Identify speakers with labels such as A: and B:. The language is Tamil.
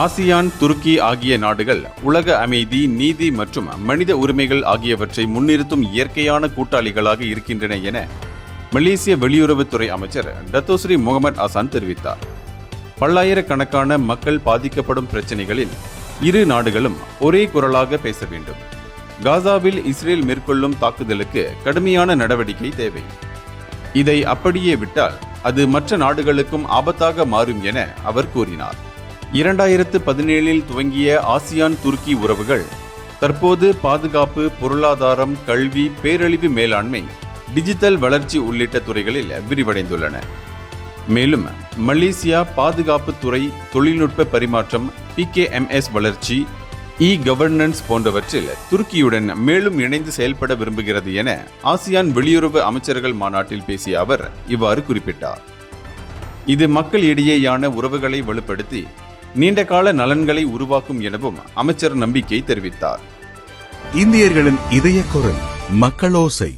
A: ஆசியான், துருக்கி ஆகிய நாடுகள் உலக அமைதி, நீதி மற்றும் மனித உரிமைகள் ஆகியவற்றை முன்னிறுத்தும் இயற்கையான கூட்டாளிகளாக இருக்கின்றன என மலேசிய வெளியுறவுத்துறை அமைச்சர் டத்தோஸ்ரீ முகமது ஹசான் தெரிவித்தார். பல்லாயிரக்கணக்கான மக்கள் பாதிக்கப்படும் பிரச்சினைகளில் இரு நாடுகளும் ஒரே குரலாக பேச வேண்டும். காசாவில் இஸ்ரேல் மேற்கொள்ளும் தாக்குதலுக்கு கடுமையான நடவடிக்கை தேவை. இதை அப்படியே விட்டால் அது மற்ற நாடுகளுக்கும் ஆபத்தாக மாறும் என அவர் கூறினார். 2017 துவங்கிய ஆசியான் துருக்கி உறவுகள் தற்போது பாதுகாப்பு, பொருளாதாரம், கல்வி, பேரழிவு மேலாண்மை, டிஜிட்டல் வளர்ச்சி உள்ளிட்ட துறைகளில் விரிவடைந்துள்ளன. மேலும் மலேசியா பாதுகாப்பு துறை, தொழில்நுட்ப பரிமாற்றம், PKMS வளர்ச்சி, கவர்னன்ஸ் போன்றவற்றில் துருக்கியுடன் மேலும் இணைந்து செயல்பட விரும்புகிறது என ஆசியான் வெளியுறவு அமைச்சர்கள் மாநாட்டில் பேசிய அவர் இவ்வாறு குறிப்பிட்டார். இது மக்கள் இடையேயான உறவுகளை வலுப்படுத்தி நீண்டகால நலன்களை உருவாக்கும் எனவும் அமைச்சர் நம்பிக்கை தெரிவித்தார்.
B: இந்தியர்களின் இதய குரல் மக்களோசை.